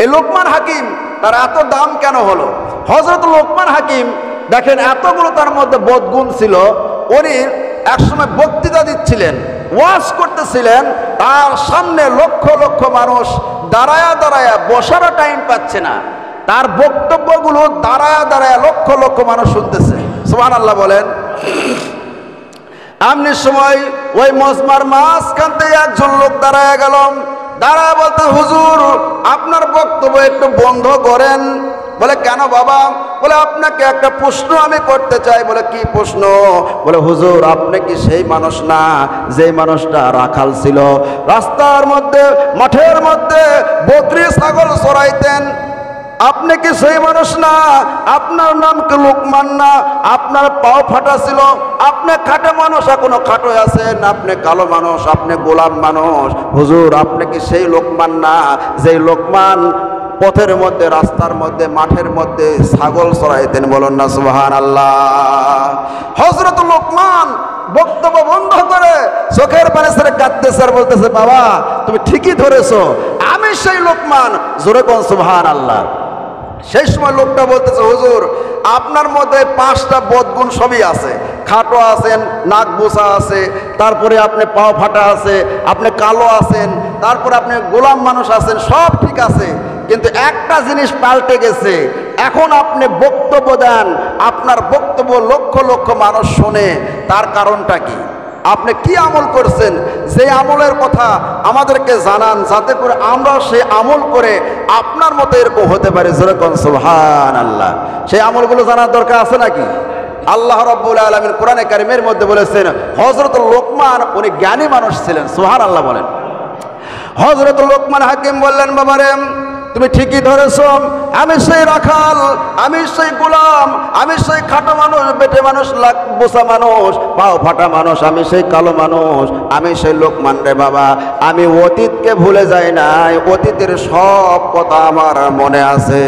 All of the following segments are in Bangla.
এই লোকমান হাকিম তার এত দাম কেন হলো? হযরত লোকমান হাকিম দেখেন এতগুলো তার মধ্যে বদগুণ ছিল। উনি একসময় বক্তৃতা দিচ্ছিলেন, ওয়াজ করতেছিলেন, তার সামনে লক্ষ লক্ষ মানুষ দাঁড়ায়া দাঁড়ায়া বসারও টাইম পাচ্ছে না। তার বক্তব্যগুলো দাঁড়ায়া দাঁড়ায়া লক্ষ লক্ষ মানুষ শুনতেছে। সুবহানাল্লাহ বলেন। এমনি সময় ওই মজমার মাঝখান থেকে একজন লোক দাঁড়ায়া গেল, দাঁড়ায় বলতে, হুজুর আপনার বক্তব্য একটু বন্ধ করেন। বলে কেন বাবা? বলে আপনাকে একটা প্রশ্ন আমি করতে চাই। বলে কি প্রশ্ন? বলে হুজুর আপনি কি সেই মানুষ না যে মানুষটা রাখাল ছিল, রাস্তার মধ্যে মাঠের মধ্যে বকরি ছাগল চড়াইতেন? আপনি কি সেই মানুষ না? আপনার নাম কি লোকমান না? আপনার পাও ফাটা ছিল, আপনি খাটো মানুষ, এখনো খাটো আছেন, আপনি কালো মানুষ, আপনি গোলাম মানুষ। হুজুর আপনি কি সেই লোকমান না যে লোকমান পথের মধ্যে রাস্তার মধ্যে মাঠের মধ্যে ছাগল চড়াইতেন? বলুন না সুবহানাল্লাহ। হযরত লোকমান বক্তব্য বন্ধ করে চোখের পানি ছেড়ে কাঁদতেছে আর বলতেছে, বাবা তুমি ঠিকই ধরেছো, আমি সেই লোকমান। জোরে কোন সুবহানাল্লাহ। সেই সময় লোকটা বলতেছে, হুজুর আপনার মধ্যে 5টা বদগুণ সবই আছে। খাটো আছেন, নাক বোসা আছে, তারপরে আপনি পাও ফাটা আছে, আপনি কালো আছেন, তারপরে আপনি গোলাম মানুষ আছেন, সব ঠিক আছে। কিন্তু একটা জিনিস পাল্টে গেছে, এখন আপনি বক্তব্য দেন, আপনার বক্তব্য লক্ষ লক্ষ মানুষ শোনে, তার কারণটা কি? আপনি কি আমল করছেন? যে আমলের কথা আমাদেরকে জানান, যাতে করে আমরা সেই আমল করে আপনার মতো এরকম হতে পারি। যেরকম সুবহানাল্লাহ। সেই আমলগুলো জানার দরকার আছে নাকি? আল্লাহ রাব্বুল আলামিন কোরআনে কারীমের মধ্যে বলেছেন, হযরত লোকমান উনি জ্ঞানী মানুষ ছিলেন। সুবহানাল্লাহ বলেন। হযরত লোকমান হাকিম বললেন, বাবারে তুমি ঠিকই ধরেছ, আমি সেই রাখাল, আমি সেই গোলাম, আমি সেই খাটো মানুষ, বেটে মানুষ, লাখ বোসা মানুষ, পাও ফাটা মানুষ, আমি সেই কালো মানুষ, আমি সেই লোকমান রে বাবা। আমি অতীতকে ভুলে যাই নাই, অতীতের সব কথা আমার মনে আছে।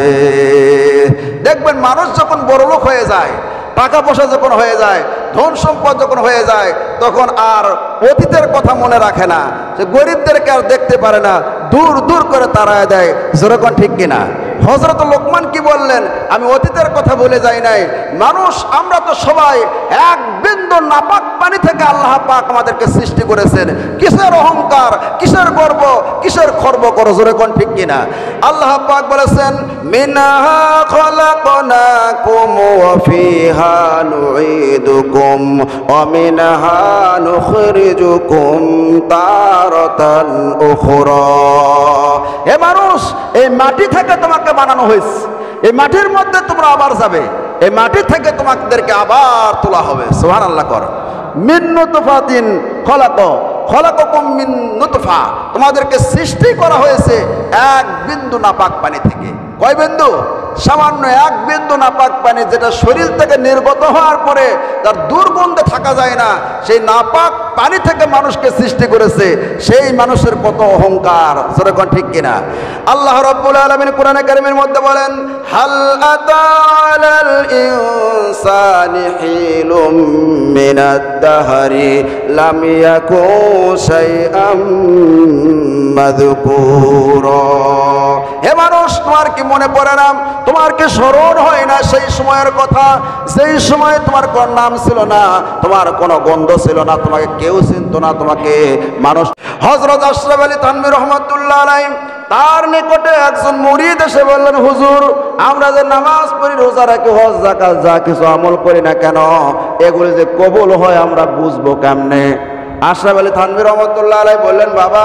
দেখবেন মানুষ যখন বড়লোক হয়ে যায়, টাকা পয়সা যখন হয়ে যায়, ধন সম্পদ যখন হয়ে যায়, তখন আর অতীতের কথা মনে রাখে না, সে গরিবদেরকে আর দেখতে পারে না, দূর দূর করে তাড়ায় দেয়। যেরকম ঠিক কিনা? হযরত লোকমান কি বললেন? আমি অতীতের কথা ভুলে যাই নাই। মানুষ আমরা তো সবাই এক বিন্দু নাপাক পানি থেকে আল্লাহ পাক আমাদেরকে সৃষ্টি করেছেন। কিসের অহংকার, কিসের গর্ব, কিসের খর্ব করো? যেরকম ঠিক কিনা? আল্লাহ পাক বলেছেন, মিনহা খলাকনাকুম ওয়া ফিহা নুঈদুকুম ওয়া মিনহা নুখরিজুকুম তারাতান উখরা। হে মানুষ, এই মাটি থেকে তোমাকে বানানো হয়েছে, এই মাটির মধ্যে তোমরা আবার যাবে, এই মাটি থেকে তোমাদেরকে আবার তোলা হবে। সুবহানাল্লাহ কর। মিন নুতফাতিন খলাকাকুম মিন নুতফা, তোমাদেরকে সৃষ্টি করা হয়েছে এক বিন্দু নাপাক পানি থেকে। কয় বিন্দু? সামান্য এক বিন্দু নাপাক পানি, যেটা শরীর থেকে নির্গত হওয়ার পরে তার দুর্গন্ধে থাকা যায় না, সেই নাপাক পানি থেকে মানুষকে সৃষ্টি করেছে। সেই মানুষের কত অহংকার! যেরকম ঠিক কিনা? আল্লাহ রাব্বুল আলামিন কোরআনে কারীমের মধ্যে বলেন, হাল আতালাল ইনসানি হিলুম মিনাদ দাহরি লাম ইয়াকুন শাইআম মাযকুরা। হে মানুষ, তোমার কি মনে পড়ে না, তোমার কি স্মরণ হয় না সেই সময়ের কথা, সেই সময় তোমার কোন নাম ছিল না, তোমার কোনো গন্ধ ছিল না, তোমাকে কেউ চিনত না, তোমাকে মানুষ। হযরত আশরাফ আলী থানভী রহমাতুল্লাহ আলাইহি, তার নিকটে একজন মুরিদ এসে বললেন, হুজুর আমরা যে নামাজ পড়ি, রোজা রাখি, হজ যাকাত যা কিছু আমল করি না কেন, এগুলো যে কবুল হয় আমরা বুঝবো কেমনে? আশরাফ আলী থানভী রহমাতুল্লাহ আলাইহি বললেন, বাবা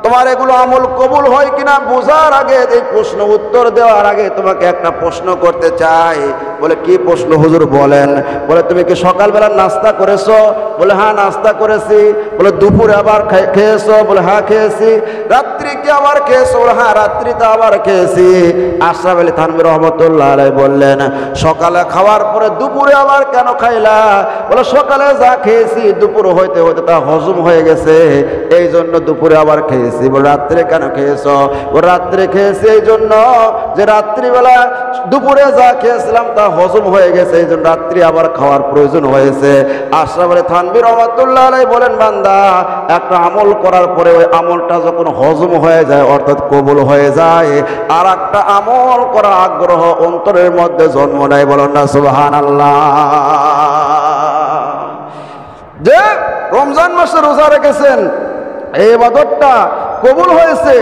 তোমার এগুলো আমল কবুল হয় কিনা বোঝার আগে, এই প্রশ্ন উত্তর দেওয়ার আগে তোমাকে একটা প্রশ্ন করতে চাই। বলে কি প্রশ্ন হুজুর বলেন? বলে তুমি কি সকালবেলা নাস্তা করেছো? বলে হ্যাঁ নাস্তা করেছি। বলে দুপুরে আবার খেয়েছো? বলে হ্যাঁ খেয়েছি। রাত্রি কি আবার খেয়েছো? বলে হ্যাঁ রাত্রিতে আবার খেয়েছি। আশরাফ আলী থানভী রহমাতুল্লাহ আলাইহি বললেন, সকালে খাওয়ার পরে দুপুরে আবার কেন খাইলা? বলে সকালে যা খেয়েছি দুপুর হইতে হইতে তা হজম হয়ে গেছে, এই জন্য দুপুরে আবার খেয়েছি। বলে রাত্রে কেন খেয়েছো? ও রাত্রে খেয়েছি এই জন্য যে রাত্রিবেলা দুপুরে যা খেয়েছিলাম তা হজম হয়ে গেছে, এই জন্য রাত্রি আবার খাওয়ার প্রয়োজন হয়েছে। আশরাফ আলী থানভী রহমাতুল্লাহ আলাইহি বলেন, বান্দা একটা আমল করার পরে ওই আমলটা যখন হজম হয়ে যায় অর্থাৎ কবুল হয়ে যায়, আর একটা আমল করার আগ্রহ অন্তরের মধ্যে জন্ম নেয়। বলেন না সুবহানাল্লাহ। যে রমজান মাসে রোজা রেখেছেন, এই ইবাদতটা কবুল হয়েছে,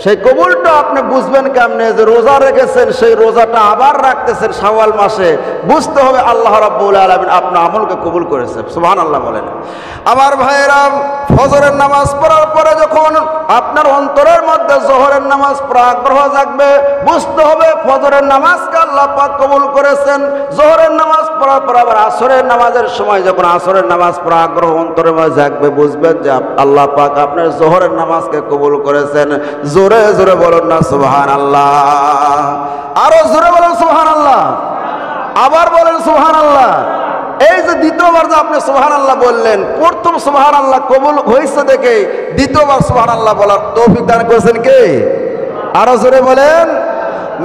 সেই কবুলটা আপনি বুঝবেন কেমনে? যে রোজা রেখেছেন, সেই রোজাটা আবার রাখতেছেন শাওয়াল মাসে, বুঝতে হবে আল্লাহ রাব্বুল আলামিন আপনার আমলকে কবুল করেছে। সুবহানাল্লাহ বলেন। আমার ভাইয়েরা, ফজরের নামাজ পড়ার পরে যখন আপনার অন্তরের মধ্যে জোহরের নামাজ পড়ার আগ্রহ জাগবে, বুঝতে হবে ফজরের নামাজকে আল্লাহ পাক কবুল করেছেন। জোহরের নামাজ পড়ার পর আবার আসরের নামাজের সময় যখন আসরের নামাজ পড়ার আগ্রহ অন্তরের মধ্যে জাগবে, বুঝবেন যে আল্লাহ পাক আপনার জোহরের নামাজকে কবুল করেছেন। জোরে জোরে বলুন না সুবহানাল্লাহ। আরো জোরে বলুন সুবহানাল্লাহ। আবার বলেন সুবহানাল্লাহ। এই যে দ্বিতীয়বার যে আপনি সুবহানাল্লাহ বললেন, প্রথম সুবহানাল্লাহ কবুল হয়েছে দেখে দ্বিতীয়বার সুবহানাল্লাহ বলার তৌফিক দান করেছেন কে? আরো জোরে বলেন।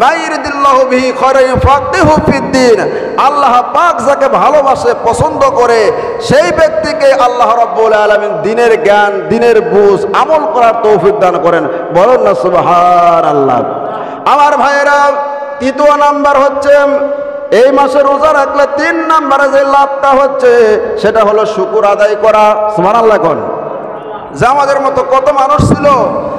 মাইরিদিল্লাহু বিহি খায়রান ইউফাক্কিহু ফিদ্দিন। আল্লাহ পাক যাকে ভালোবাসে, পছন্দ করে, সেই ব্যক্তিকে আল্লাহ রাব্বুল আলামিন দ্বীনের জ্ঞান, দ্বীনের বুঝ, আমল করার তৌফিক দান করেন। বলেন না সুবহানাল্লাহ। আমার ভাইয়েরা, তৃতীয় নাম্বার হচ্ছে এই মাসে রোজা রাখলে 3 নম্বরে যে লাভটা হচ্ছে সেটা হলো শুকর আদায় করা। সুবহানাল্লাহ কোন? যে আমাদের মতো কত মানুষ ছিল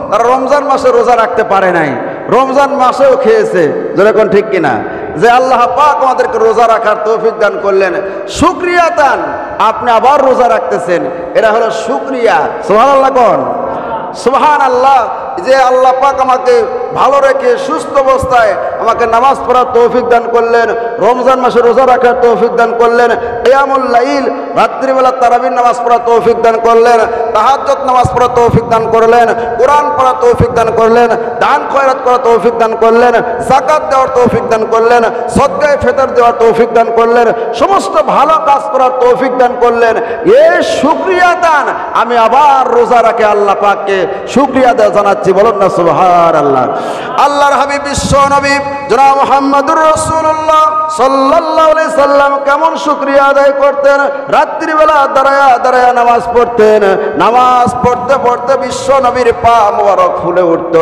তারা রমজান মাসে রোজা রাখতে পারে নাই, রমজান মাসেও খেয়েছে। যেরকম ঠিক কিনা? যে আল্লাহ পাক আমাদেরকে রোজা রাখার তৌফিক দান করলেন, শুকরিয়া দান, আপনি আবার রোজা রাখতেছেন, এটা হলো শুকরিয়া। সুবহানাল্লাহ কোন? সুবহানাল্লাহ। যে আল্লাহ পাক আমাকে ভালো রেখে সুস্থ অবস্থায় আমাকে নামাজ পড়ার তৌফিক দান করলেন, রমজান মাসে রোজা রাখার তৌফিক দান করলেন, কিয়ামুল লাইল রাত্রিবেলা তারাবির নামাজ পড়ার তৌফিক দান করলেন, তাহাজ্জুদ নামাজ পড়ার তৌফিক দান করলেন, কোরআন পড়ার তৌফিক দান করলেন, দান খয়রাত করার তৌফিক দান করলেন, যাকাত দেওয়ার তৌফিক দান করলেন, সদকায়ে ফিতর দেওয়ার তৌফিক দান করলেন, সমস্ত ভালো কাজ করার তৌফিক দান করলেন। এই শুকরিয়া দান আমি আবার রোজা রাখে আল্লাহ পাককে শুকরিয়া দেওয়া জানাচ্ছি। বলুন না সুবহানাল্লাহ। আল্লাহর হাবিব বিশ্ব নবী জনাব মুহাম্মদুর রাসূলুল্লাহ সাল্লাল্লাহু আলাইহি সাল্লাম কেমন শুকরিয়া আদায় করতেন? রাত্রিবেলা দাঁড়ায়া দাঁড়ায়া নামাজ পড়তেন, নামাজ পড়তে পড়তে বিশ্ব নবীর পা মোবারক ফুলে উঠত।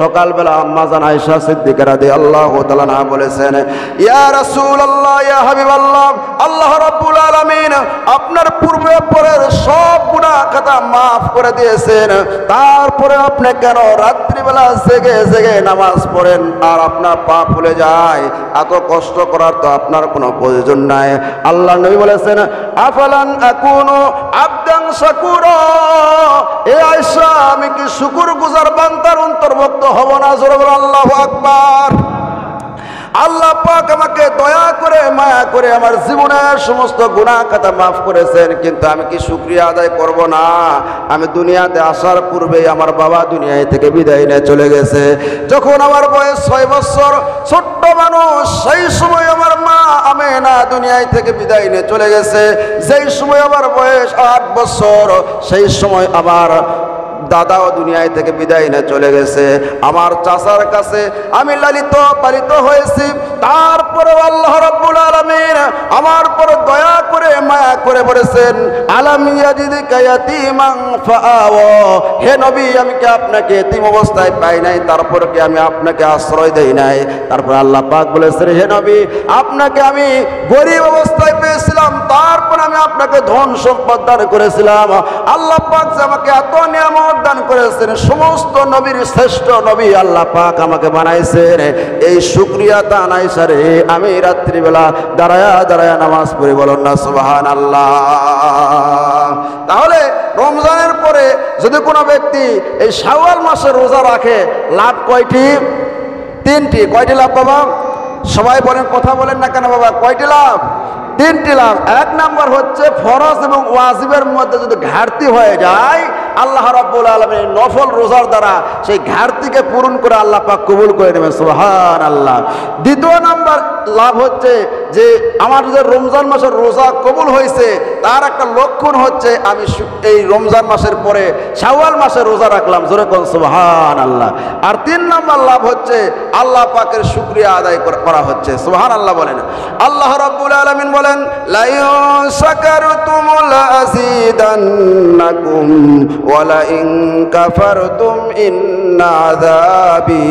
সকালবেলা আম্মা জান আয়েশা সিদ্দিকা রাদিয়াল্লাহু তাআলা আনহা বলেছেন, ইয়া রাসূলুল্লাহ, ইয়া হাবিবাল্লাহ, আল্লাহ রাব্বুল আলামিন আপনার পূর্বে পরের সব গুনাহ খাতা মাফ করে দিয়েছেন, তারপরে আপনি কেন রাত্রিবেলা জেগে জেগে নামাজ পড়েন আর আপনার পা ফুলে যায়? এত কষ্ট করার তো আপনার কোনো প্রয়োজন নাই। আল্লাহ নবী বলেছেন, আফালান আকুনু আবদান শাকুরা, এ আয়েশা আমি কি শুকরগুজার বান্দার অন্তর্ভুক্ত হব না? জোরে বলো আল্লাহু আকবার। আল্লাহ পাক আমাকে দয়া করে মায়া করে আমার জীবনের সমস্ত গুনাহ খাতা মাফ করেছেন, কিন্তু আমি কি শুকরিয়া আদায় করব না? আমি দুনিয়াতে আসার পূর্বেই আমার বাবা দুনিয়া থেকে বিদায় নিয়ে চলে গেছে। যখন আমার বয়স 6 বছর, ছোট্ট মানুষ, সেই সময় আমার মা আমেনা দুনিয়া থেকে বিদায় নিয়ে চলে গেছে। যেই সময় আমার বয়স 8 বছর, সেই সময় আমার দাদাও দুনিয়ায় থেকে বিদায় নিয়ে চলে গেছে। আমার চাচার কাছে আমি লালিত পালিত হয়েছি। তারপরে আল্লাহ রাব্বুল আলামিন আমার পর দয়া করে মায়া করে বলেছেন, আলাম ইয়াজিদকা ইয়াতীমান ফাআওয়া, হে নবী আমি কি আপনাকে এতিম অবস্থায় পাই নাই, তারপর কি আমি আপনাকে আশ্রয় দেই নাই? তারপর আল্লাহ পাক বলেছেন, হে নবী আপনাকে আমি গরিব অবস্থায় পেয়েছিলাম, তারপর আমি আপনাকে ধন সম্পদ দান করেছিলাম। আল্লাহ পাক যে আমাকে এত নিয়ামত দান করেছেন, সমস্ত নবীর শ্রেষ্ঠ নবী আল্লাহ পাক আমাকে বানাইছেন, এই শুকরিয়া দান আইসারে আমি রাত্রিবেলা দাঁড়ায়া দাঁড়ায়া নামাজ পড়ি। বলুন না সুবহানাল্লাহ। তাহলে রমজানের পরে যদি কোনো ব্যক্তি এই শাওয়াল মাসে রোজা রাখে, লাভ কয়টি? 3টি। কয়টি লাভ বাবা? সবাই বলেন, কথা বলেন না কেন বাবা? কয়টি লাভ? 3টি লাভ। 1 নাম্বার হচ্ছে ফরজ এবং ওয়াজিবের মধ্যে যদি ঘাটতি হয়ে যায়, আল্লাহ রাব্বুল আলামিন নফল রোজার দ্বারা সেই ঘাটতিকে পূরণ করে আল্লাহ পাক কবুল করে নেবেন। সুবহানাল্লাহ। 2য় নাম্বার লাভ হচ্ছে যে আমার যে রমজান মাসের রোজা কবুল হয়েছে তার একটা লক্ষণ হচ্ছে আমি এই রমজান মাসের পরে শাওয়াল মাসে রোজা রাখলাম, জোরে কোন সুবহানাল্লাহ। আর 3 নম্বর লাভ হচ্ছে আল্লাহ পাকের শুকরিয়া আদায় করা হচ্ছে, সুবহানাল্লাহ বলেন। আল্লাহ রাব্বুল আলামিন বলেন লা ইন শাকারতুম লা আযীদান্নাকুম ওয়া লা ইন কাফারতুম ইন্না আযাবি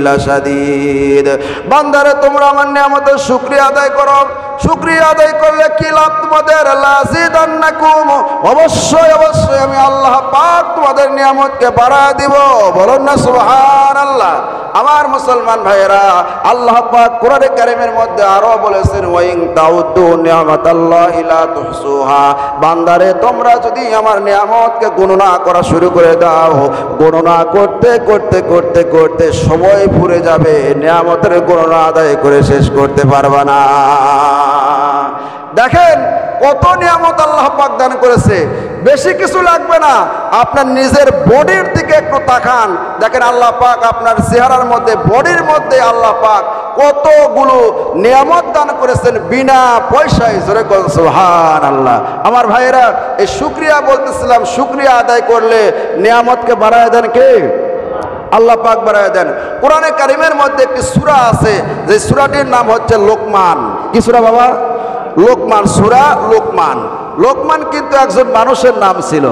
লাশাদীদ। বান্দারে তোমরা আমার নিয়ামতের শুকরিয়া আদায় করো, শুকরিয়া আদায় করলে কি লাভ তোমাদের? লা আযীদান্নাকুম, অবশ্যই অবশ্যই আমি আল্লাহ পাক তোমাদের নিয়ামতকে বাড়ায় দিব, বলুন না সুবহানাল্লাহ। আমার মুসলমান ভাইয়েরা, আল্লাহ পাক কোরআনে কারীমের মধ্যে আরো বলেছেন ওয়া ইন তাউদ্দু নি'মাতাল্লাহি লা তুহসুহা। বান্দারে তোমরা যদি আমার নিয়ামতকে গণনা করা শুরু করে দাও, গণনা করতে করতে করতে করতে সময় ফুরে যাবে, নিয়ামতের গণনা আদায় করে শেষ করতে পারবা না। দেখেন কত নিয়ামত আল্লাহ পাক দান করেছে, বেশি কিছু লাগবে না, আপনার নিজের বডির দিকে একটু তাকান, দেখেন আল্লাহ পাক আপনার চেহারার মধ্যে, বডির মধ্যে আল্লাহ পাক কতগুলো নিয়ামত দান করেছেন বিনা পয়সায়, জোরে কোন সুবহানাল্লাহ। আমার ভাইয়েরা, এই শুকরিয়া বলতেছিলাম, শুকরিয়া আদায় করলে নিয়ামতকে বাড়ায় দেন কে? আল্লাহ পাক বাড়ায় দেন। কোরআনে কারীমের মধ্যে একটি সূরা আছে, যে সূরাটির নাম হচ্ছে লোকমান। কি সূরা বাবা? লোকমান, সূরা লোকমান। লোকমান কিন্তু একজন মানুষের নাম ছিল।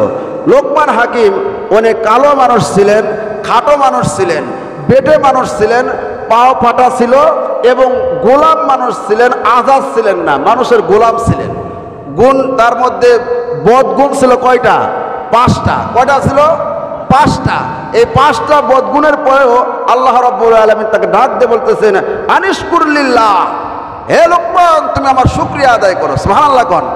লোকমান হাকিম অনেক কালো মানুষ ছিলেন, খাটো মানুষ ছিলেন, বেটে মানুষ ছিলেন, পাও ফাটা ছিল এবং গোলাম মানুষ ছিলেন, আজাদ ছিলেন না, মানুষের গোলাম ছিলেন। গুণ তার মধ্যে বদগুণ ছিল কয়টা? 5টা। কয়টা ছিল? 5টা। এই 5টা বদগুণের পরেও আল্লাহ রাব্বুল আলামিন তাকে ডাক দিয়ে বলতেছেন আনিশকুর লিল্লাহ, হে লোকমান তুমি আমার শুকরিয়া আদায় করো, সুবহানাল্লাহ কোন।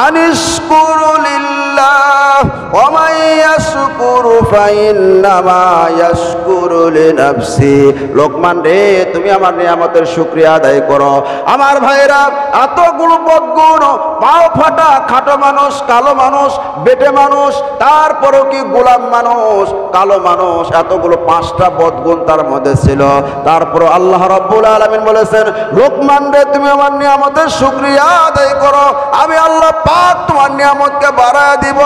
আনিশকুরু লিল্লাহ ওয়া মান ইয়াশকুরু ফাইন্নামা ইয়াশকুরু লিনাফসি। লোকমান রে তুমি আমার নিয়ামতের শুকরিয়া আদায় করো। আমার ভাইরা, এতগুলো বদগুণ, পাও ফাটা, খাটো মানুষ, কালো মানুষ, বেটে মানুষ, তারপরেও কি গোলাম মানুষ, কালো মানুষ, এতগুলো 5টা বদগুণ তার মধ্যে ছিল। তারপর আল্লাহ রাব্বুল আলামিন বলেছেন লোকমান রে তুমি আমার নিয়ামতের শুকরিয়া আদায় করো, আমি আল্লাহ পাক তোমার নিয়ামতকে বাড়ায় দিব,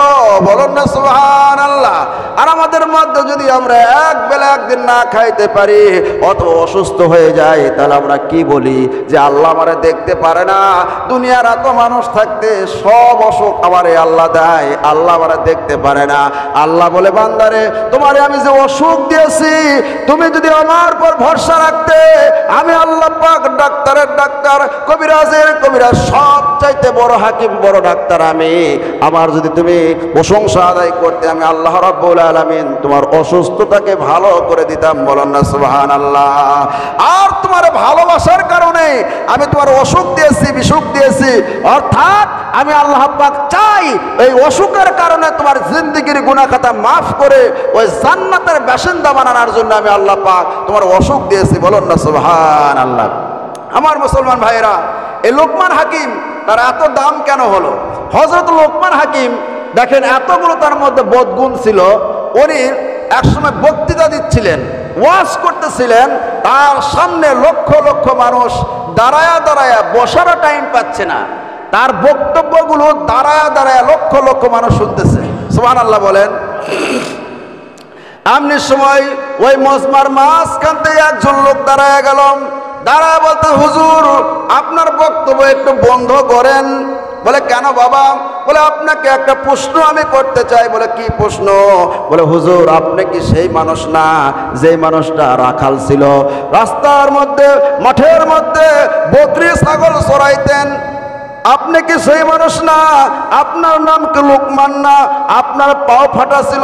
বলুন না সুবহানাল্লাহ। আর আমাদের মধ্যে যদি আমরা এক বেলা একদিন না খাইতে পারি, অত অসুস্থ হয়ে যায়, তাহলে আমরা কি বলি? যে আল্লাহ আমারে দেখতে পারে না। দুনিয়ার এত মানুষ থাকতে সব অসুখ আমারে আল্লাহ দেয়, আল্লাহ আমারে দেখতে পারে না। আল্লাহ বলে বান্দারে তোমারে আমি যে অসুখ দিয়েছি, তুমি যদি আমার উপর ভরসা রাখতে, আমি আল্লাহ পাক ডাক্তারের ডাক্তার, কবিরাজের কবিরাজ, সব চাইতে বড় হাকিম, বড় ডাক্তার আমি। আমার যদি তুমি প্রশংসা আদায় করতে, আমি আল্লাহ রাব্বুল আলামিন তোমার অসুস্থতাকে ভালো করে দিতাম, বলেন না সুবহানাল্লাহ। আর তোমার ভালোবাসার কারণে আমি তোমার অসুখ দিয়েছি, বিসুখ দিয়েছি, অর্থাৎ আমি আল্লাহ পাক চাই এই অসুখের কারণে তোমার জিন্দেগির গুনাহ খাতা মাফ করে ওই জান্নাতের বাসিন্দা বানানোর জন্য আমি আল্লাহ পাক তোমার অসুখ দিয়েছি, বলেন না সুবহানাল্লাহ। আমার মুসলমান ভাইয়েরা, এই লোকমান হাকিম তার এত দাম কেন হলো? হযরত লোকমান হাকিম দেখেন এতগুলো তার মধ্যে বদগুণ ছিল। উনি একসময় বক্তৃতা দিচ্ছিলেন, ওয়াজ করতেছিলেন, তার সামনে লক্ষ লক্ষ মানুষ দাঁড়ায়া দাঁড়ায়া বসারও টাইম পাচ্ছে না, তার বক্তব্যগুলো দাঁড়ায়া দাঁড়ায়া লক্ষ লক্ষ মানুষ শুনতেছে, সুবহানাল্লাহ বলেন। এমনি সময় ওই মজমার মাঝখান থেকে একজন লোক দাঁড়ায়া গেল, দাঁড়ায় বলতে হুজুর আপনার বক্তব্য একটু বন্ধ করেন। বলে কেন বাবা? বলে আপনাকে একটা প্রশ্ন আমি করতে চাই। বলে কি প্রশ্ন? বলে হুজুর আপনি কি সেই মানুষ না যে মানুষটা রাখাল ছিল, রাস্তার মধ্যে মাঠের মধ্যে বকরি ছাগল চড়াইতেন? আপনি কি সেই মানুষ না? আপনার নাম কি লোকমান না? আপনার পাও ফাটা ছিল,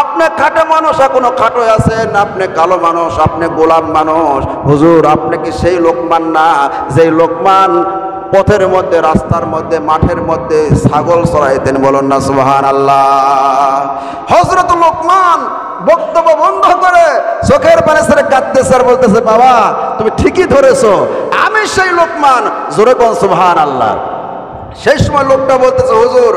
আপনি খাটো মানুষ, এখনো খাটো আছেন, আপনি কালো মানুষ, আপনি গোলাম মানুষ। হুজুর আপনি কি সেই লোকমান না যে লোকমান পথের মধ্যে, রাস্তার মধ্যে, মাঠের মধ্যে ছাগল চড়াইতেন? বলুন না সুবহানাল্লাহ। হযরত লোকমান বক্তব্য বন্ধ করে চোখের পানি ছেড়ে কাঁদতেছে আর বলতেছে বাবা তুমি ঠিকই ধরেছো, আমি সেই লোকমান, জোরে কোন সুবহানাল্লাহ। সেই সময় লোকটা বলতেছে হুজুর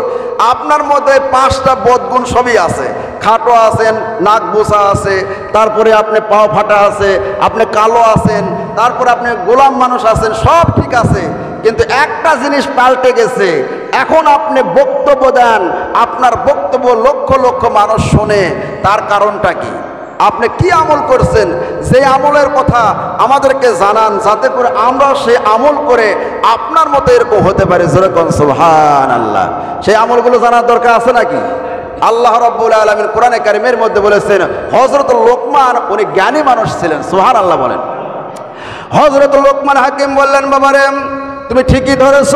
আপনার মধ্যে 5টা বদগুণ সবই আছে, খাটো আছেন, নাক বোসা আছে, তারপরে আপনি পাও ফাটা আছে, আপনি কালো আছেন, তারপরে আপনি গোলাম মানুষ আছেন, সব ঠিক আছে, কিন্তু একটা জিনিস পাল্টে গেছে, এখন আপনি বক্তব্য দেন, আপনার বক্তব্য লক্ষ লক্ষ মানুষ শোনে। তার কারণটা কি? আপনি কি আমল করছেন? যে আমলের কথা আমাদেরকে জানান, যাতে করে আমরা সেই আমল করে আপনার মতো এরকম হতে পারি। যেরকম সুবহানাল্লাহ, সেই আমলগুলো জানার দরকার আছে নাকি? আল্লাহ রাব্বুল আলামিন কোরআনে কারীমের মধ্যে বলেছেন, হযরত লোকমান উনি জ্ঞানী মানুষ ছিলেন। সুবহানাল্লাহ বলেন। হযরত লোকমান হাকিম বললেন, বাবারে তুমি ঠিকই ধরেছ,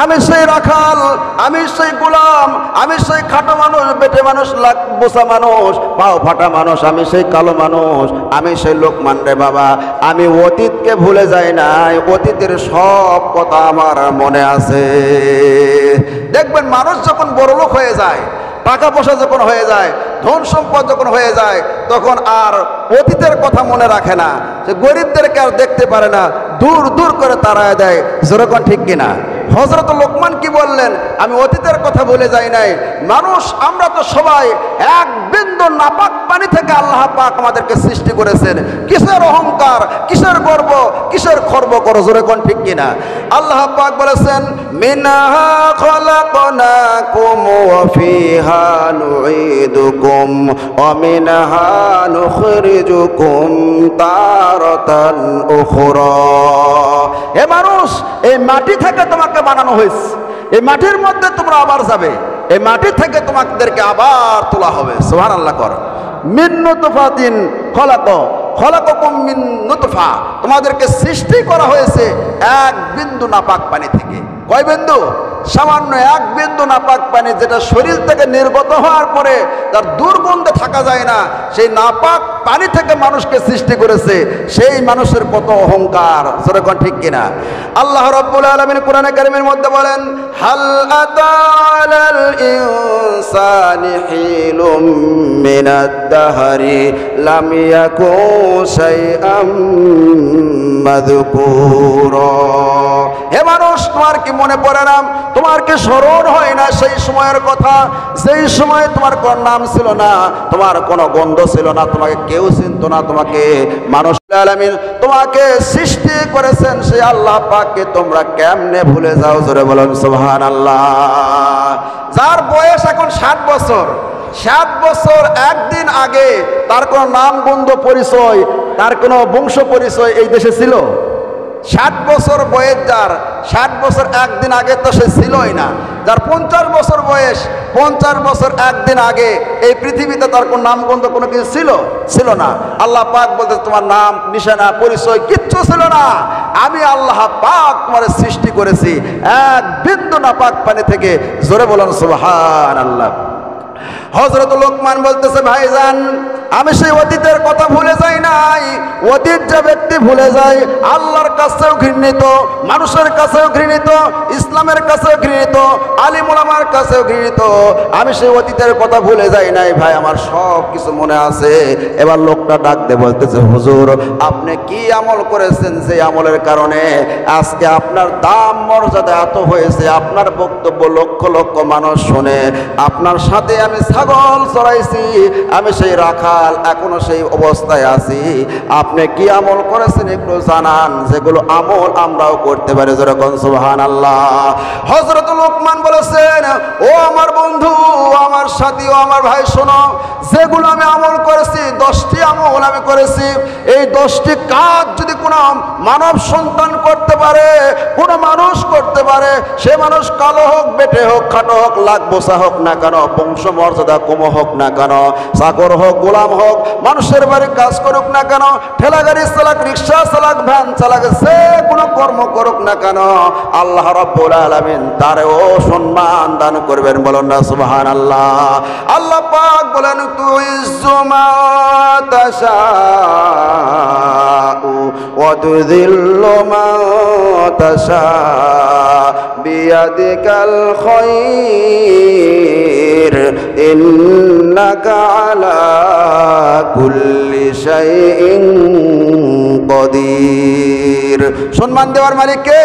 আমি সেই রাখাল, আমি সেই গোলাম, আমি সেই খাটো মানুষ, বেটে মানুষ, লাখ বোসা মানুষ, পাও ফাটা মানুষ, আমি সেই কালো মানুষ, আমি সেই লোকমান রে বাবা। আমি অতীতকে ভুলে যাই নাই, অতীতের সব কথা আমার মনে আছে। দেখবেন মানুষ যখন বড়লোক হয়ে যায়, টাকা পয়সা যখন হয়ে যায়, ধন সম্পদ যখন হয়ে যায়, তখন আর অতীতের কথা মনে রাখে না, সে গরিবদেরকে আর দেখতে পারে না, দূর দূর করে তাড়ায় দেয়। যেরকম ঠিক কিনা? হযরত লোকমান কি বললেন? আমি অতীতের কথা ভুলে যাই নাই। মানুষ আমরা তো সবাই এক বিন্দু নাপাক পানি থেকে আল্লাহ পাক আমাদেরকে সৃষ্টি করেছেন। কিসের অহংকার, কিসের গর্ব, কিসের খর্ব করো? যেরকম ঠিক কিনা? আল্লাহ পাক বলেছেন, মিনহা খলাকনাকুম ওয়া ফিহা নুঈদুকুম ওয়া মিনহা নুখরিজুকুম তারাতান উখরা। হে মানুষ, এই মাটি থেকে তোমাকে বানানো হয়েছে, এই মাটির মধ্যে তোমরা আবার যাবে, এই মাটি থেকে তোমাদেরকে আবার তোলা হবে। সুবহানাল্লাহ কর। মিন নুতফাতিন খলাকাকুম মিন নুতফা, তোমাদেরকে সৃষ্টি করা হয়েছে এক বিন্দু নাপাক পানি থেকে। কয় বিন্দু? সামান্য এক বিন্দু নাপাক পানি, যেটা শরীর থেকে নির্গত হওয়ার পরে তার দুর্গন্ধে থাকা যায় না, সেই নাপাক পানি থেকে মানুষকে সৃষ্টি করেছে। সেই মানুষের কত অহংকার! যেরকম ঠিক কিনা? আল্লাহ রাব্বুল আলামিন কোরআনে কারীমের মধ্যে বলেন, হাল আতালাল ইনসানি হিলুম মিনাদ দাহরি লাম ইয়াকুন শাইআম মাযকুরা। হে মানুষ, তোমার কি মনে পড়ে না, তোমার কি স্মরণ হয় না সেই সময়ের কথা, সেই সময় তোমার কোন নাম ছিল না, তোমার কোনো গন্ধ ছিল না, তোমাকে কেউ চিনত না, তোমাকে মানুষ আলামিন তোমাকে সৃষ্টি করেছেন সেই আল্লাহ পাককে তোমরা কেমনে ভুলে যাও? জোরে বলেন সুবহানাল্লাহ। যার বয়স এখন 60 বছর, 60 বছর একদিন আগে তার কোনো নাম গন্ধ পরিচয়, তার কোনো বংশ পরিচয় এই দেশে ছিল? 60 বছর বয়স যার, 60 বছর একদিন আগে তো সে ছিলই না। যার 50 বছর বয়স, 50 বছর একদিন আগে এই পৃথিবীতে তার কোন নামগন্ধ কোনো কিছু ছিল না। আল্লাহ পাক বলতে, তোমার নাম নিশানা পরিচয় কিচ্ছু ছিল না, আমি আল্লাহ পাক তোমার সৃষ্টি করেছি এক বিন্দু নাপাক পানি থেকে। জোরে বলেন সুবহানাল্লাহ। হযরত লোকমান বলতেছে, ভাইজান আমি সেই অতীতের কথা ভুলে যাই নাই। অতীত যে ব্যক্তি ভুলে যায়, আল্লাহর কাছেও ঘৃণিত, মানুষের কাছেও ঘৃণিত, ইসলামের কাছেও ঘৃণিত, আলিম ওলামার কাছেও ঘৃণিত। আমি সেই অতীতের কথা ভুলে যাই নাই ভাই, আমার সব কিছু মনে আছে। এবার লোকটা ডাক দিয়ে বলতেছে, হুজুর আপনি কি আমল করেছেন যে আমলের কারণে আজকে আপনার দাম মর্যাদা এত হয়েছে, আপনার বক্তব্য লক্ষ লক্ষ মানুষ শোনে। আপনার সাথে আমি ছাগল চড়াইছি, আমি সেই রাখাল, এখনো সেই অবস্থায় আছি। আপনি কি আমল করেছেন একটু জানান, যেগুলো আমল আমরাও করতে পারি। যেরকম সুবহানাল্লাহ। হযরত লোকমান বলেছেন, ও আমার বন্ধু, আমার সাথী, ও আমার ভাই, শোনো, যেগুলো আমি আমল করেছি 10টি আমল আমি করেছি। এই 10টি কাজ যদি কোনো মানব সন্তান করতে পারে, কোনো মানুষ করতে পারে, সে মানুষ কালো হোক, বেটে হোক, খাটো হোক, লাখ বোসা হোক না কেন, বংশ মর্যাদা কম হোক না কেন, চাকর হোক, গোলাম হোক, মানুষের বাড়ি কাজ করুক না কেন, ঠেলা গাড়ি চালাক, রিক্সা চালাক, ভ্যান চালাক, যে কোনো কর্ম করুক না কেন, আল্লাহ রাব্বুল আলামিন তারেও সম্মান দান করবেন। বলেন না সুবহানাল্লাহ। আল্লাহ পাক বলেন, তুইজ্জু মা তাশাউ ওয়া তুযিল্লু মা তাশাউ বিয়াদিকাল খায়র ইন্নাকা আলা কুল্লি শাইইন কদির। সম্মান দেওয়ার মালিক কে?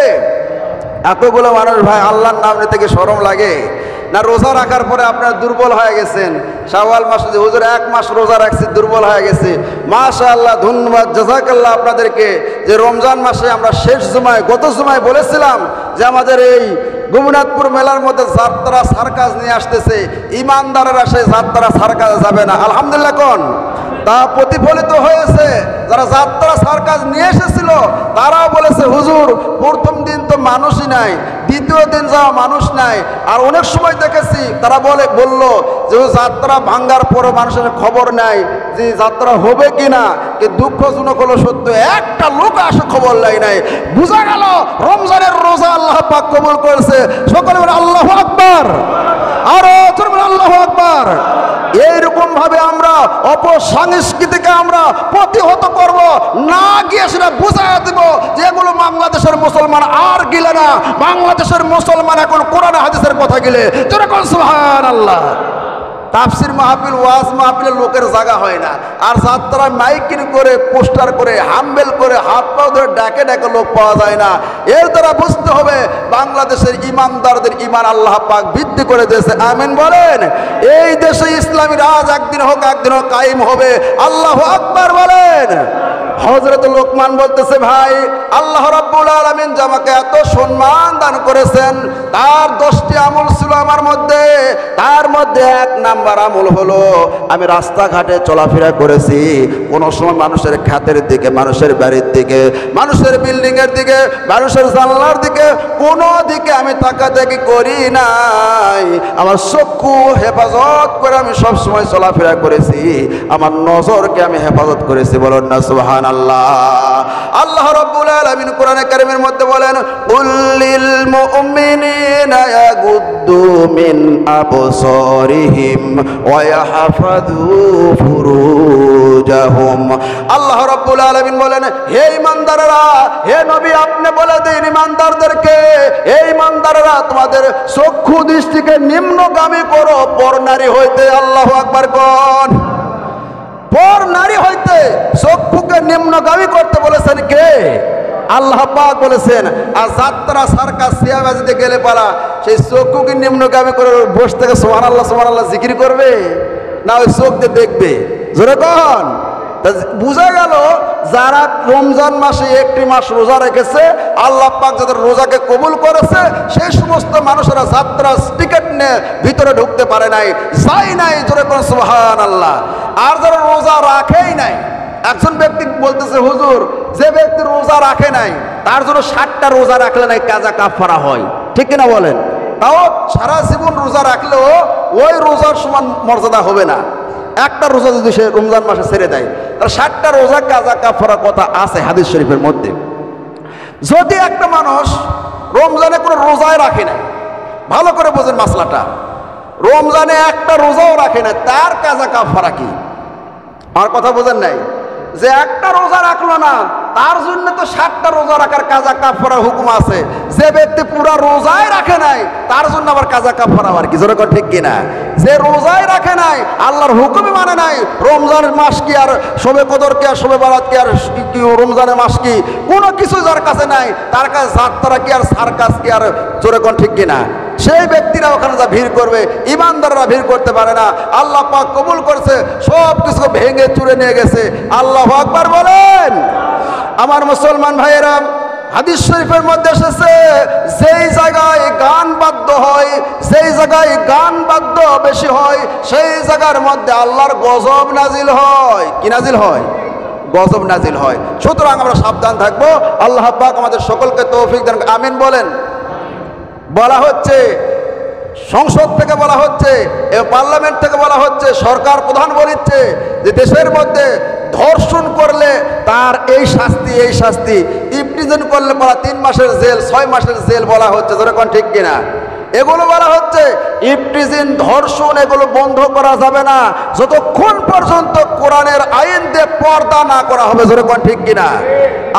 এতগুলো মানুষ ভাই আল্লাহর নাম নিতে কি শরম লাগে? না রোজা রাখার পরে আপনারা দুর্বল হয়ে গেছেন? শাওয়াল মাসে যে হুজুর 1 মাস রোজা রাখছি দুর্বল হয়ে গেছে। মাশাআল্লাহ, ধন্যবাদ, জাযাকাল্লাহ আপনাদেরকে। যে রমজান মাসে আমরা শেষ জুমায়, গত জুমায় বলেছিলাম যে আমাদের এই গোবিনাথপুর মেলার মধ্যে যাত্রা সার্কাস নিয়ে আসতেছে, ইমানদারেরা সেই যাত্রা সার্কাসে যাবে না। আলহামদুলিল্লাহ কোন তা প্রতিফলিত হয়েছে। যারা যাত্রা সার্কাস নিয়ে এসেছিল তারাও বলেছে হুজুর প্রথম দিন তো মানুষই নাই, দ্বিতীয় দিন যাওয়া মানুষ নাই। আর অনেক সময় দেখেছি তারা বলল যে যাত্রা ভাঙ্গার পরও মানুষের খবর নাই যে যাত্রা হবে কিনা। কিন্তু দুঃখজনক হলো সত্য, একটা লোক আসে খবর নাই। বোঝা গেল রমজানের রোজা আল্লাহ পাক কবুল করেছে। সকলে বলে আল্লাহু আকবার, আরো জোরে বলে আল্লাহু আকবার। এইরকম ভাবে আমরা অপসংস্কৃতিকে আমরা প্রতিহত করব, না গিয়ে সেটা বুঝাই দেব যে এগুলো বাংলাদেশের মুসলমান আর গিলে না। বাংলাদেশের মুসলমান এখন কোরআন হাদিসের কথা গিলে। তোরা কোন সুবহানাল্লাহ। তাফসির মাহফিল, ওয়াজ মাহফিলের লোকের জায়গা হয় না। আর যাত্রা মাইকিং করে, পোস্টার করে, হাম্বেল করে, হাত পা ধরে ডাকে ডাকে লোক পাওয়া যায় না। এর দ্বারা বুঝতে হবে বাংলাদেশের ইমানদারদের ইমান আল্লাহ পাক বৃদ্ধি করে দিয়েছে। আমিন বলেন। এই দেশে ইসলামী রাজ একদিন হোক একদিন হোক কায়েম হবে। আল্লাহু আকবার বলেন। হযরত লোকমান বলতেছে, ভাই আল্লাহ রাব্বুল আলামিন যে আমাকে এত সম্মান দান করেছেন, তার 10টি আমল ছিল আমার মধ্যে। তার মধ্যে 1 নাম্বার আমল হলো আমি রাস্তাঘাটে চলাফেরা করেছি। কোনো সময় মানুষের খাতের দিকে, মানুষের বাড়ির দিকে, মানুষের বিল্ডিং এর দিকে, মানুষের জানলার দিকে, কোনো দিকে আমি তাকাতাকি করি নাই। আমার চক্ষু হেফাজত করে আমি সব সময় চলাফেরা করেছি। আমার নজরকে আমি হেফাজত করেছি। বলুন না সুবহানাল্লাহ। আল্লাহ রাব্বুল আলামিন কোরআনে কারীমের মধ্যে বলেন, কুল্লিল মুমিনিনা ইয়াগুদ্দু মিন আবসারিহিম ওয়া ইয়াহফাযু ফুরুজাহুম। আল্লাহ রাব্বুল আলামিন বলেন, হে ঈমানদাররা, হে নবী আপনি বলে দিন ঈমানদারদেরকে, হে ঈমানদাররা তোমাদের চক্ষু দৃষ্টিকে নিম্নগামী করো পরনারী হইতে। আল্লাহু আকবার কোন। পর নারী হইতে চক্ষুকে নিম্নগামী করতে বলেছেন কে? আল্লাহ পাক বলেছেন। আর যাত্রা সার্কাস সিয়াবাজিতে গেলে পারা সেই চক্ষুকে নিম্নগামী করে বসে থেকে সুবহানাল্লাহ সুবহানাল্লাহ জিকির করবে না ওই চোখ দিয়ে দেখবে? জোরে কন। বুঝা গেল যারা রমজান মাসে 1টি মাস রোজা রেখেছে, আল্লাহ পাক যাদের রোজাকে কবুল করেছে, সেই সমস্ত মানুষেরা যাত্রা টিকিট নিয়ে ভিতরে ঢুকতে পারে নাই, যাই নাই। জোরে কোন সুবহানাল্লাহ। আর যারা রোজা রাখেই নাই, একজন ব্যক্তি বলতেছে হুজুর যে ব্যক্তি রোজা রাখে নাই তার জন্য 60টা রোজা রাখলে নাই কাজা কাফারা হয়, ঠিক কিনা বলেন? তাও সারা জীবন রোজা রাখলেও ওই রোজার সমান মর্যাদা হবে না। একটা রোজা যদি সে রমজান মাসে ছেড়ে দেয় তার 60টা রোজা কাজা কাফারা কথা আছে হাদিস শরীফের মধ্যে। যদি একটা মানুষ রমজানে কোনো রোজায় রাখে না, ভালো করে বোঝেন মাসলাটা, রমজানে একটা রোজাও রাখে না, তার কাজা কাফারা কি? আমার কথা বোঝেন নাই? যে একটা রোজা রাখলো না তার জন্য তো 60টা রোজা রাখার কাজা কাফারা হুকুম আছে। যে ব্যক্তি পুরা রোজায় রাখে নাই তার জন্য আবার কাজা কাফারা আবার কি? জোরে ঠিক কিনা? যে রোজায় রাখে নাই, আল্লাহর হুকুমই মানে নাই, রমজানের মাস কি আর শবে কদর কি আর শবে বারাত কি আর কি রমজানের মাস কি কোনো কিছু যার কাছে নাই, তার কাছে যাত্রা কি আর সার্কাস কি আর? জোরে ঠিক কিনা? সেই ব্যক্তিরা ওখানে যা ভিড় করবে, ইমানদাররা ভিড় করতে পারে না। আল্লাহ পাক কবুল করছে, সব কিছু ভেঙে চুরে নিয়ে গেছে। আল্লাহু আকবার বলেন। আমার মুসলমান ভাইয়েরা, হাদিস শরীফের মধ্যে এসেছে যেই জায়গায় গান বাদ্য হয়, যেই জায়গায় গান বাদ্য বেশি হয়, সেই জায়গার মধ্যে আল্লাহর গজব নাজিল হয়। কি নাজিল হয়? গজব নাজিল হয়। সুতরাং আমরা সাবধান থাকবো। আল্লাহ পাক আমাদের সকলকে তৌফিক দেন। আমিন বলেন। বলা হচ্ছে, সংসদ থেকে বলা হচ্ছে, পার্লামেন্ট থেকে বলা হচ্ছে, সরকার প্রধান বলিচ্ছে যে দেশের মধ্যে ধর্ষণ করলে তার এই শাস্তি, এই শাস্তি, ইফটিজিং করলে পড়া 3 মাসের জেল, 6 মাসের জেল বলা হচ্ছে। যেরকম ঠিক কিনা? এগুলো বলা হচ্ছে ইফটিজিং, ধর্ষণ এগুলো বন্ধ করা যাবে না যতক্ষণ পর্যন্ত কোরআনের আইন দিয়ে পর্দা না করা হবে। যেরকম ঠিক কিনা?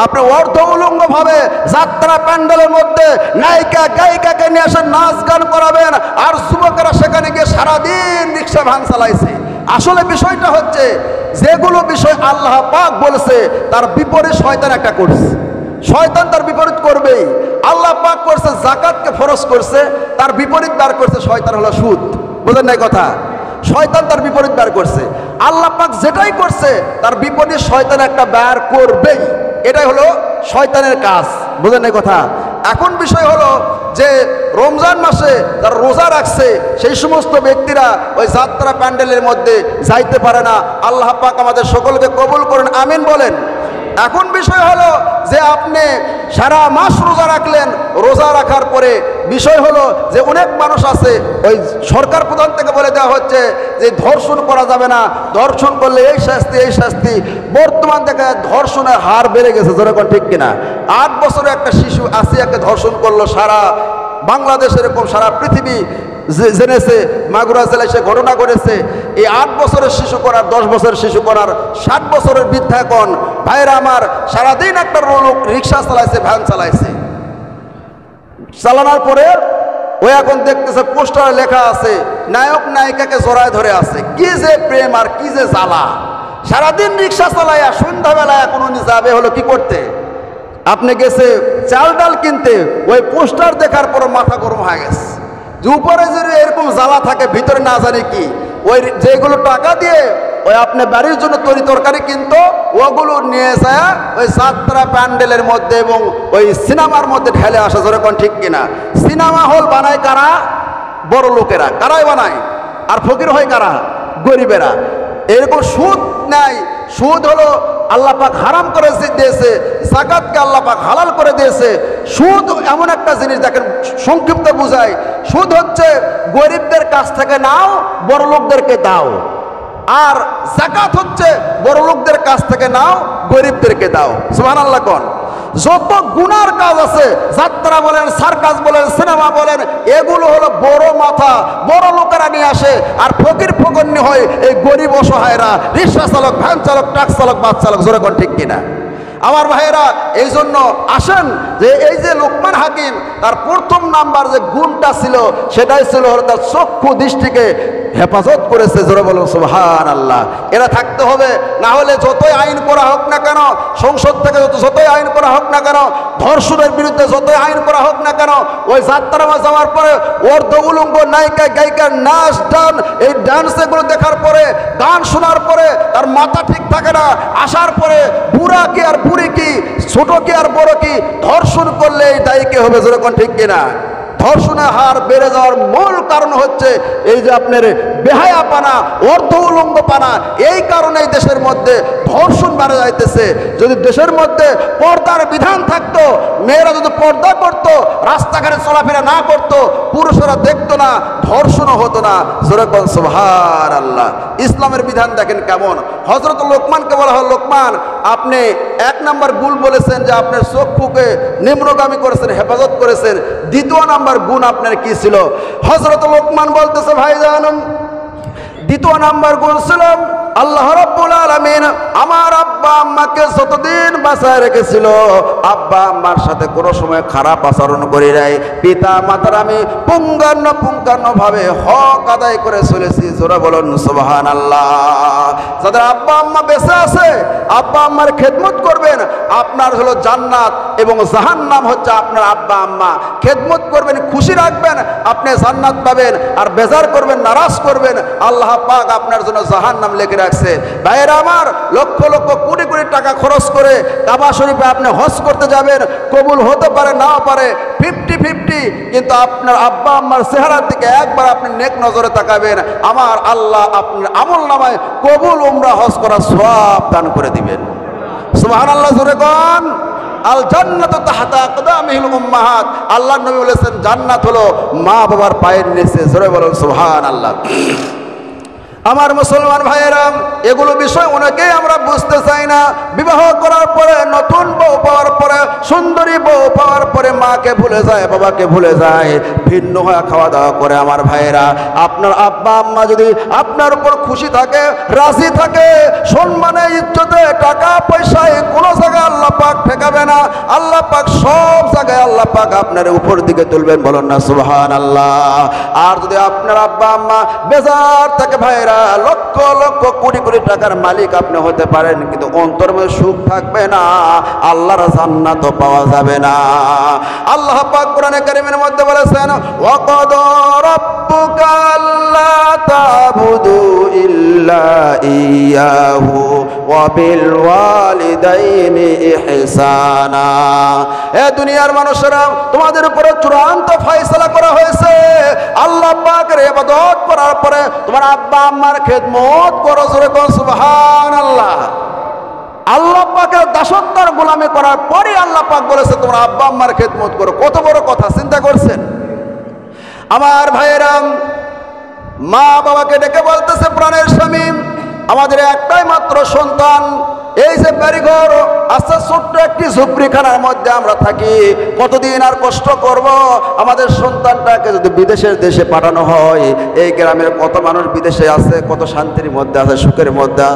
আপনি অর্ধ উলঙ্গ ভাবে যাত্রা প্যান্ডেলের মধ্যে নায়িকা গায়িকাকে নিয়ে এসে নাচ গান করাবেন, আর যুবকেরা সেখানে গিয়ে সারাদিন রিক্সা ভ্যান চালাইছে। আসলে বিষয়টা হচ্ছে যেগুলো বিষয় আল্লাহ পাক বলেছে তার বিপরীত শয়তান একটা করছে। শয়তান তার বিপরীত করবেই। আল্লাহ পাক করছে যাকাতকে ফরজ করছে, তার বিপরীত বার করছে শয়তান হলো সুদ। বুঝেন নাই কথা? শয়তান তার বিপরীত বার করছে। আল্লাহ পাক যেটাই করছে তার বিপরীত শয়তান একটা বার করবেই, এটাই হলো শয়তানের কাজ। বুঝেন নাই কথা? এখন বিষয় হলো যে রমজান মাসে যারা রোজা রাখছে সেই সমস্ত ব্যক্তিরা ওই যাত্রা প্যান্ডেলের মধ্যে যাইতে পারে না। আল্লাহ পাক আমাদের সকলকে কবুল করেন, আমিন বলেন। এখন বিষয় হলো যে আপনি সারা মাস রোজা রাখলেন, রোজা রাখার পরে বিষয় হলো যে অনেক মানুষ আছে ওই সরকার প্রধান থেকে বলে দেওয়া হচ্ছে যে ধর্ষণ করা যাবে না, ধর্ষণ করলে এই শাস্তি এই শাস্তি। বর্তমান থেকে ধর্ষণের হার বেড়ে গেছে, যেরকম ঠিক কিনা? 8 বছরের একটা শিশু আসিয়াকে ধর্ষণ করলো, সারা বাংলাদেশ এরকম সারা পৃথিবী জেনেছে। মাগুরা জেলায় সে ঘটনা ঘটেছে। এই 8 বছরের শিশু করার, 10 বছরের শিশু করার, 60 বছরের বৃদ্ধা কোন ভাইরা আমার সারাদিন একটা লোক রিক্সা চালাইছে, ভ্যান চালাইছে, চালানোর পরে ওই এখন দেখতেছে পোস্টারে লেখা আছে নায়ক নায়িকাকে জড়ায় ধরে আছে। কি যে প্রেম আর কি যে জ্বালা! সারাদিন রিক্সা চালাইয়া সন্ধ্যাবেলায় এখন উনি যাবে হলো কি করতে? আপনি গেছে চাল ডাল কিনতে, ওই পোস্টার দেখার পর মাথা গরম হয়ে গেছে যে উপরে যদি এরকম জ্বালা থাকে ভিতরে না জানি কি। ওই যেগুলো টাকা দিয়ে ওই আপনি বাড়ির জন্য তরি তরকারি কিনতো ওগুলো নিয়ে যায় ওই যাত্রা প্যান্ডেলের মধ্যে এবং ওই সিনেমার মধ্যে ঢেলে আসা, যেরকম ঠিক কিনা? সিনেমা হল বানায় কারা? বড় লোকেরা। কারাই বানায়? আর ফকির হয় কারা? গরিবেরা। এরকম সুদ নাই। সুদ হলো আল্লাহ পাক হারাম করে দিয়েছে, যাকাতকে আল্লাহ পাক হালাল করে দিয়েছে। সুদ এমন একটা জিনিস, দেখেন সংক্ষিপ্ত বুঝায়, সুদ হচ্ছে গরিবদের কাছ থেকে নাও, বড় লোকদেরকে দাও। আর যাকাত হচ্ছে বড় লোকদের কাছ থেকে নাও, গরিবদেরকে দাও। সুবহানাল্লাহ কোন? যত গুনার কাজ আছে, যাত্রা বলেন, সার্কাস বলেন, সিনেমা বলেন, এগুলো হলো বড় মাথা, বড় লোকেরা নিয়ে আসে। আর ফকির ফকন্নি হয় এই গরিব অসহায়রা, রিক্সা চালক, ভ্যান চালক, ট্রাক চালক, বাস চালক। যেরকম ঠিক কিনা? আমার ভাইয়েরা, এই জন্য আসেন যে এই যে লোকমান হাকিম তার প্রথম নাম্বার যে গুণটা ছিল সেটাই ছিল তার চক্ষু দৃষ্টিকে হেফাজত করেছে। জোরে বলুন সুবহানাল্লাহ। এরা থাকতে হবে, না হলে যতই আইন করা হোক না কেন, সংসদ থেকে যতই আইন করা হোক না কেন, ধর্ষণের বিরুদ্ধে যতই আইন করা হোক না কেন, ওই যাত্রা যাওয়ার পরে অর্ধ উলঙ্গ নায়িকা গায়িকার নাচ গান, এই ডান্স এগুলো দেখার পরে, গান শোনার পরে তার মাথা ঠিক থাকে না। আসার পরে বুড়া কি আর বুড়ি কি, ছোট কি আর বড় কি, ধর্ষণ করলে এই দায়ী কে হবে? যেরকম ঠিক কিনা? ধর্ষণের হার বেড়ে যাওয়ার মূল কারণ হচ্ছে এই যে আপনার বেহায়াপানা, অর্ধ উলঙ্গ পানা। এই কারণেই দেশের মধ্যে ধর্ষণ বেড়ে যাইতেছে। যদি দেশের মধ্যে পর্দার বিধান থাকতো, মেয়েরা যদি পর্দা করতো, রাস্তাঘাটে চলাফেরা না করতো, পুরুষেরা দেখতো না, ধর্ষণও হতো না। যেরকম সুবহানাল্লাহ। ইসলামের বিধান দেখেন কেমন। হযরত লোকমানকে বলা হয়, লোকমান আপনি 1 নাম্বার গুণ বলেছেন যে আপনার চক্ষুকে নিম্নগামী করেছেন, হেফাজত করেছেন। 2 নাম্বার গুণ আপনার কি ছিল? হযরত লোকমান বলতেছে, ভাইজান 2 নাম্বার গুণ ছিল আল্লাহ রাব্বুল আলামিন আমার আব্বা আম্মাকে যতদিন বাঁচায় রেখেছিল, আব্বা আম্মার সাথে কোনো সময় খারাপ আচরণ করি নাই। পিতা মাতার আমি পুঙ্খানুপুঙ্খানু ভাবে হক আদায় করে চলেছি। জোরে বলুন সুবহানাল্লাহ। যাদের আব্বা আম্মা বেঁচে আছে, আব্বা আম্মার খেদমত করবেন, আপনার হলো জান্নাত এবং জাহান্নাম হচ্ছে আপনার আব্বা আম্মা। খেদমত করবেন, খুশি রাখবেন, আপনি জান্নাত পাবেন। আর বেজার করবেন, নারাজ করবেন, আল্লাহ পাক আপনার জন্য জাহান্নাম লিখে রাখছে। ভাইয়েরা আমার, লক্ষ লক্ষ কোটি কোটি টাকা খরচ করে কাবা শরীফে আপনি হজ করতে যাবেন, কবুল হতে পারে নাও পারে, 50-50। কিন্তু আপনার আব্বা আম্মার চেহারার দিকে একবার আপনি নেক নজরে তাকাবেন, আমার আল্লাহ আপনার আমল নামায় কবুল উমরা হজ করার সওয়াব দান করে দিবেন। সুবহানাল্লাহ। জোরে কোন? আল জান্নাতু তাহতা আকদামিহিল উম্মাহাত। আল্লাহর নবী বলেছেন জান্নাত হলো মা বাবার পায়ের নিচে। জোরে বলুন সুবহানাল্লাহ। আমার মুসলমান ভাইয়েরা, এগুলো বিষয় অনেকেই আমরা বুঝতে চাই না। বিবাহ করার পরে, নতুন বউ পাওয়ার পরে, সুন্দরী বউ পাওয়ার পরে মাকে ভুলে যায়, বাবাকে ভুলে যায়, ভিন্ন হয়ে খাওয়া দাওয়া করে। আমার ভাইয়েরা, আপনার আব্বা আম্মা যদি আপনার উপর খুশি থাকে, রাজি থাকে, সম্মানে, ইজ্জতে, টাকা পয়সায় কোনো জায়গায় আল্লাহ পাক ঠেকাবে না। আল্লাহ পাক সব জায়গায় আল্লাহ পাক আপনার উপর দিকে তুলবেন, বলেন না সুবহানাল্লাহ। আর যদি আপনার আব্বা আম্মা বেজার থাকে ভাইরা, লক্ষ লক্ষ কোটি কোটি টাকার মালিক আপনি হতে পারেন, কিন্তু অন্তর মধ্যে সুখ থাকবে না, আল্লাহর জান্নাত পাওয়া যাবে না। আল্লাহ পাক কোরআনে কারীমের মধ্যে বলেছেন, ওয়াকাদা রাব্বুকা আল্লা তা'বুদু ইল্লা ইয়াহু ওয়া বিল ওয়ালিদাইনি ইহসানা। এ দুনিয়ার মানুষেরা, তোমাদের উপরে চূড়ান্ত ফয়সালা করা হয়েছে, আল্লাহ পাকের ইবাদত করার পরে তোমার আব্বা আম্মার খেদমত করো। জোরে কোন সুবহানাল্লাহ। আল্লাহ পাকের দাসত্বের গোলামি করার পরে আল্লাহ পাক বলেছে তোমার আব্বা আম্মার খেদমত করো। কত বড় কথা চিন্তা করছেন আমার ভাইয়েরা। মা বাবাকে ডেকে বলতেছে, প্রাণের স্বামী, আমাদের একটাই মাত্র সন্তান, এই যে বাড়িঘর আচ্ছা ছোট্ট একটি ঝুপড়িখানার মধ্যে আমরা থাকি, কতদিন আর কষ্ট করব? আমাদের সন্তানটাকে যদি বিদেশের দেশে পাঠানো হয়, এই গ্রামের কত মানুষ বিদেশে আছে, কত শান্তির মধ্যে আছে, সুখের মধ্যে আছে।